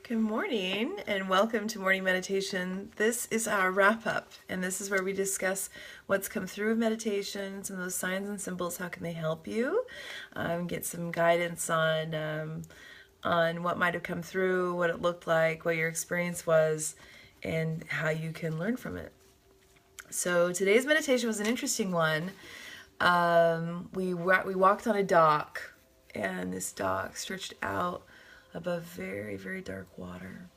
Good morning and welcome to morning meditation. This is our wrap up, and this is where we discuss what's come through of meditations and those signs and symbols. How can they help you? Get some guidance on what might have come through, what it looked like, what your experience was, and how you can learn from it. So today's meditation was an interesting one. We walked on a dock, and this dock stretched out above very, very dark water.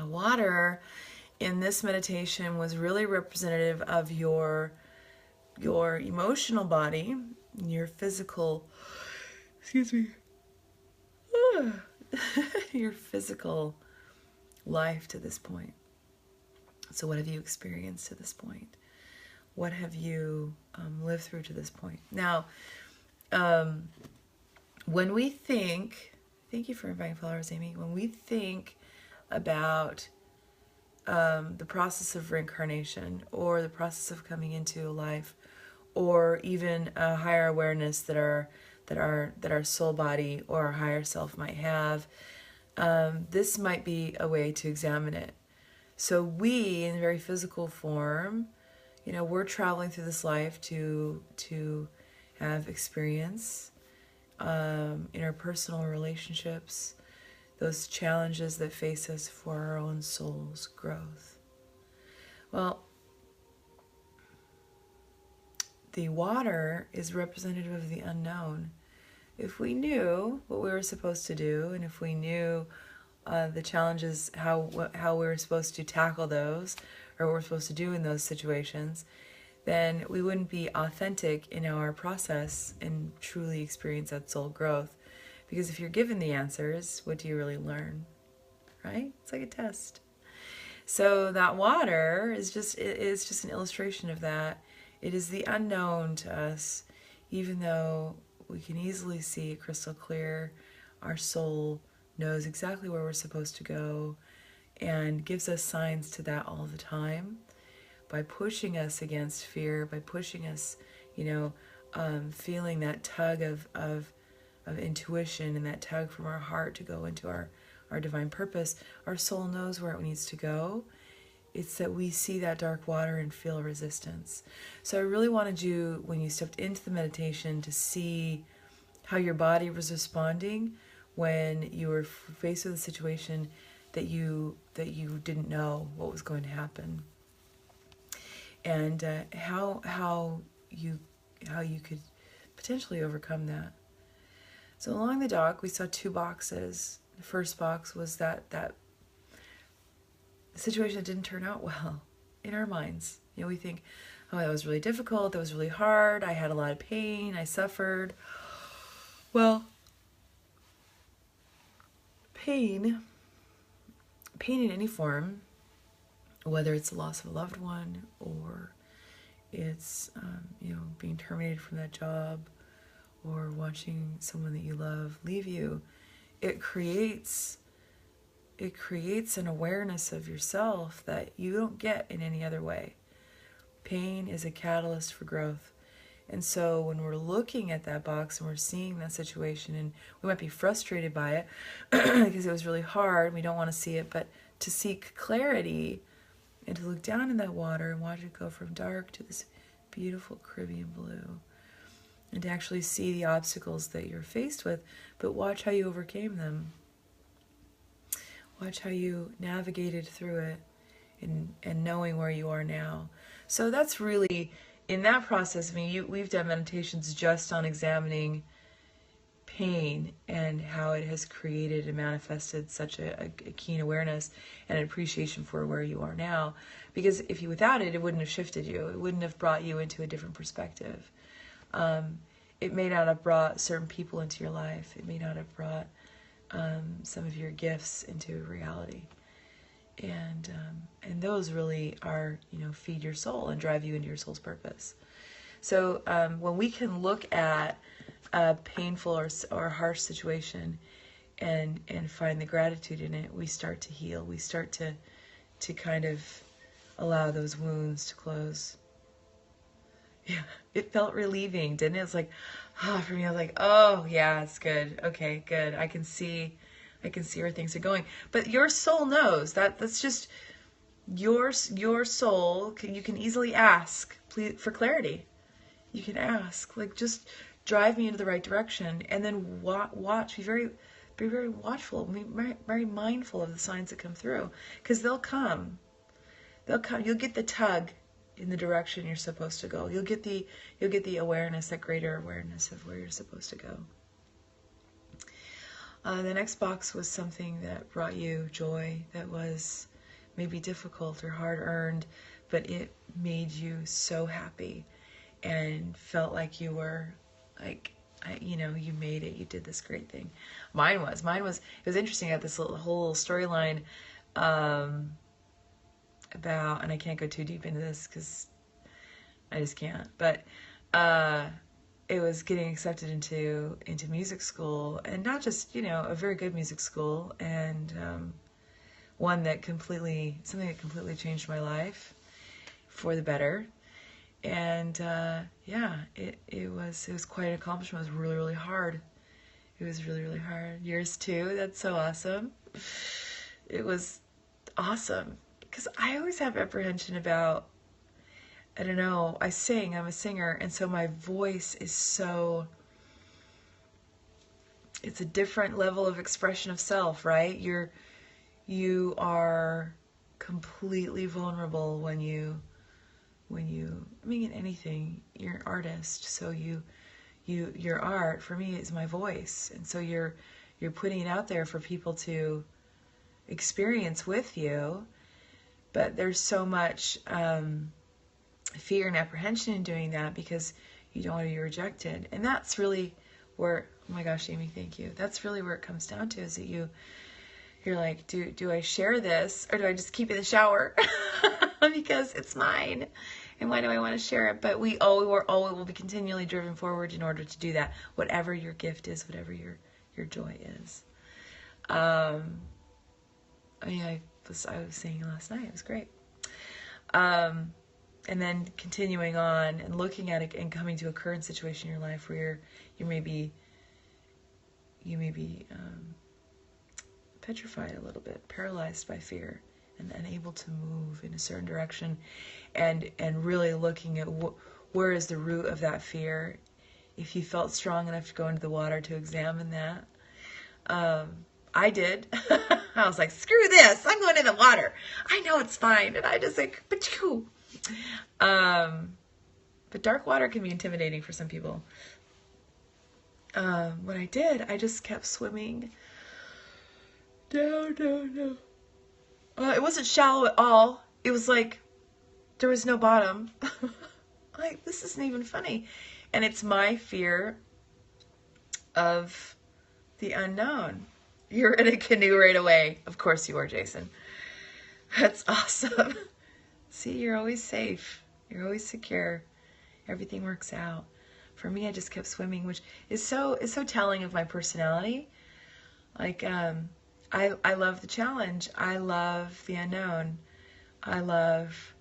Water in this meditation was really representative of your emotional body, your physical, your physical life to this point. So what have you experienced to this point? What have you lived through to this point? Now, when we think, thank you for inviting flowers, Amy. When we think about the process of reincarnation, or the process of coming into life, or even a higher awareness that our soul body or our higher self might have, this might be a way to examine it. So we, in very physical form, we're traveling through this life to have experience in our personal relationships, those challenges that face us for our own soul's growth. Well, the water is representative of the unknown. If we knew what we were supposed to do, and if we knew the challenges, how we were supposed to tackle those, or what we're supposed to do in those situations, then we wouldn't be authentic in our process and truly experience that soul growth. Because if you're given the answers, what do you really learn? Right? It's like a test. So that water is just an illustration of that. It is the unknown to us, even though we can easily see it crystal clear. Our soul knows exactly where we're supposed to go and gives us signs to that all the time by pushing us against fear, by pushing us, feeling that tug of intuition and that tug from our heart to go into our divine purpose. Our soul knows where it needs to go. It's that we see that dark water and feel resistance. So I really wanted you, when you stepped into the meditation, to see how your body was responding when you were faced with a situation that you didn't know what was going to happen, and how you could potentially overcome that. So along the dock, we saw two boxes. The first box was that situation that didn't turn out well in our minds. We think, oh, that was really difficult, that was really hard, I had a lot of pain, I suffered. Well, pain in any form, whether it's the loss of a loved one, or it's being terminated from that job, or watching someone that you love leave you, it creates an awareness of yourself that you don't get in any other way. Pain is a catalyst for growth. And so when we're looking at that box and we're seeing that situation, and we might be frustrated by it because it was really hard, we don't want to see it, but to seek clarity and to look down in that water and watch it go from dark to this beautiful Caribbean blue, and to actually see the obstacles that you're faced with, but watch how you overcame them. Watch how you navigated through it, and knowing where you are now. So that's really, in that process, we've done meditations just on examining pain and how it has created and manifested such a keen awareness and an appreciation for where you are now. Because without it, it wouldn't have shifted you. It wouldn't have brought you into a different perspective. It may not have brought certain people into your life. It may not have brought some of your gifts into reality. And those really are, feed your soul and drive you into your soul's purpose. So when we can look at a painful or harsh situation and find the gratitude in it, we start to heal. We start to kind of allow those wounds to close. Yeah, it felt relieving, didn't it? It's like, for me, I was like, oh, yeah, it's good. Okay, good. I can see I can see where things are going. But your soul knows that. That's just your soul. You can easily ask for clarity. You can ask, like, just drive me into the right direction, and then watch. Be very watchful. Be very mindful of the signs that come through, because they'll come. They'll come. You'll get the tug in the direction you're supposed to go. You'll get the awareness, that greater awareness of where you're supposed to go. The next box was something that brought you joy, that was maybe difficult or hard earned, but it made you so happy and felt like you were like, you made it. You did this great thing. Mine was, it was interesting. I had this whole storyline about, and I can't go too deep into this because I just can't, but it was getting accepted into music school, and not just, a very good music school, and something that completely changed my life for the better. And it was quite an accomplishment. It was really, really hard. It was really, really hard. Yours too. That's so awesome. It was awesome, because I always have apprehension about, I don't know, I'm a singer, and so my voice is it's a different level of expression of self, right? You are completely vulnerable when you, in anything, you're an artist, so your art, for me, is my voice, and so you're putting it out there for people to experience with you, but there's so much fear and apprehension in doing that, because you don't want to be rejected. And that's really where, oh my gosh, Amy, thank you. That's really where it comes down to, is that you're like, do I share this, or do I just keep it in the shower because it's mine? And why do I want to share it? But we will be continually driven forward in order to do that, whatever your gift is, whatever your joy is. I was singing last night. It was great. And then continuing on and looking at it and coming to a current situation in your life where you may be petrified a little bit, paralyzed by fear, and unable to move in a certain direction, and really looking at where is the root of that fear. If you felt strong enough to go into the water to examine that, I did. I was like, screw this, I'm going in the water. I know it's fine. And I just like, but dark water can be intimidating for some people. What I did, I just kept swimming. No. It wasn't shallow at all. It was like, there was no bottom. Like, this isn't even funny. And it's my fear of the unknown. You're in a canoe right away. Of course you are, Jason. That's awesome. See, you're always safe. You're always secure. Everything works out. For me, I just kept swimming, which is so telling of my personality. Like, I love the challenge. I love the unknown. I love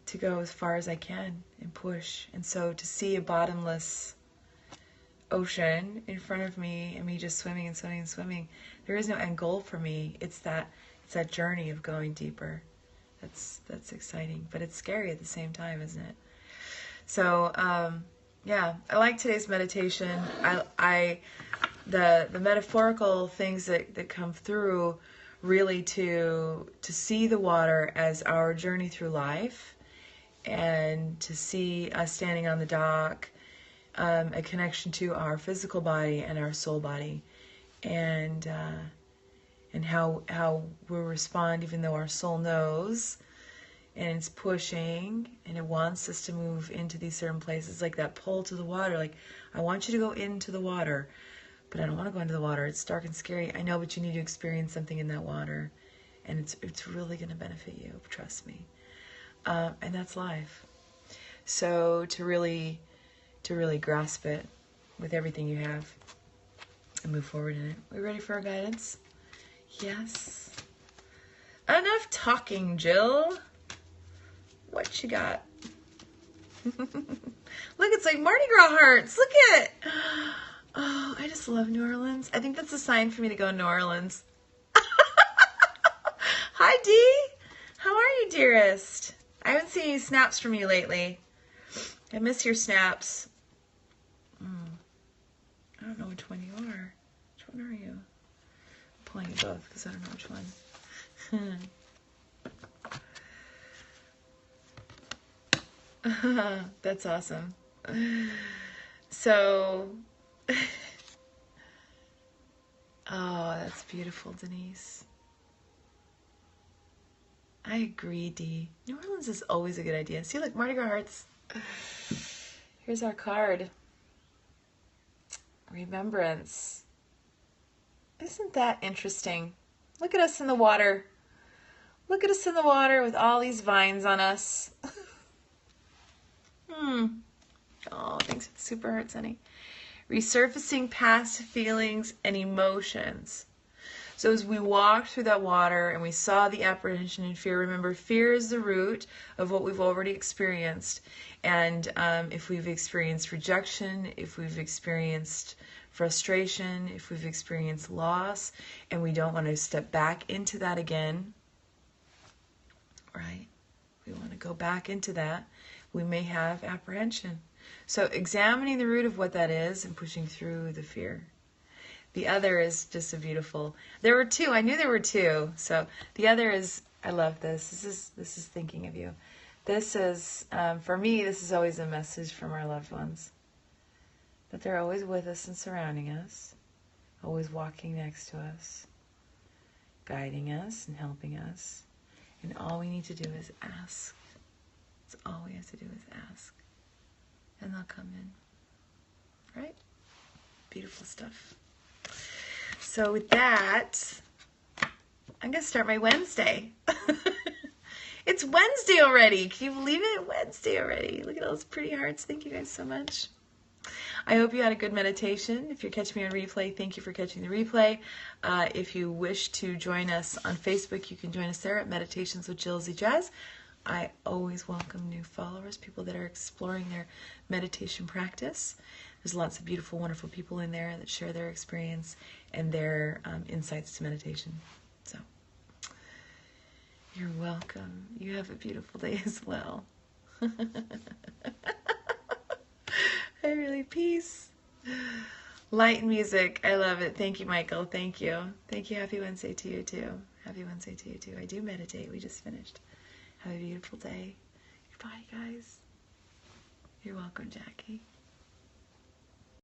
to go as far as I can and push. And so to see a bottomless ocean in front of me and me just swimming and swimming and swimming, there is no end goal for me. It's that journey of going deeper. That's exciting, but it's scary at the same time, isn't it? So yeah, I like today's meditation. The metaphorical things that come through, really to see the water as our journey through life, and to see us standing on the dock, a connection to our physical body and our soul body, and how we'll respond even though our soul knows, and it's pushing, and it wants us to move into these certain places, like that pull to the water. Like, I want you to go into the water, but I don't want to go into the water. It's dark and scary. I know, but you need to experience something in that water, and it's really going to benefit you. Trust me. And that's life. So to really grasp it with everything you have and move forward in it. We ready for our guidance? Yes. Enough talking, Jill. What you got? Look, it's like Mardi Gras hearts. Look at it. Oh, I just love New Orleans. I think that's a sign for me to go to New Orleans. Hi, Dee. How are you, dearest? I haven't seen any snaps from you lately. I miss your snaps. I don't know which one you are. Which one are you? I'm pulling you both because I don't know which one. That's awesome. So, oh, that's beautiful, Denise. I agree, Dee. New Orleans is always a good idea. See, look, Mardi Gras hearts. Here's our card. Remembrance. Isn't that interesting? Look at us in the water. Look at us in the water with all these vines on us. Oh, thanks for the super hearts, honey. Resurfacing past feelings and emotions. So as we walked through that water and we saw the apprehension and fear, remember, fear is the root of what we've already experienced. And if we've experienced rejection, if we've experienced frustration, if we've experienced loss, and we don't want to step back into that again, right? We want to go back into that. We may have apprehension. So examining the root of what that is and pushing through the fear. The other is just a beautiful, there were two, I knew there were two. So the other is, I love this. This is thinking of you. This is, for me, this is always a message from our loved ones. That they're always with us and surrounding us, always walking next to us, guiding us and helping us. And all we need to do is ask. That's all we have to do is ask. And they'll come in. Right? Beautiful stuff. So with that, I'm going to start my Wednesday. It's Wednesday already. Can you believe it? Wednesday already. Look at all those pretty hearts. Thank you guys so much. I hope you had a good meditation. If you're catching me on replay, thank you for catching the replay. If you wish to join us on Facebook, you can join us there at Meditations with Jill Z Jazz. I always welcome new followers, people that are exploring their meditation practice. There's lots of beautiful, wonderful people in there that share their experience and their insights to meditation. So, you're welcome. You have a beautiful day as well. Peace. Light and music. I love it. Thank you, Michael. Thank you. Thank you. Happy Wednesday to you, too. Happy Wednesday to you, too. I do meditate. We just finished. Have a beautiful day. Goodbye, guys. You're welcome, Jackie.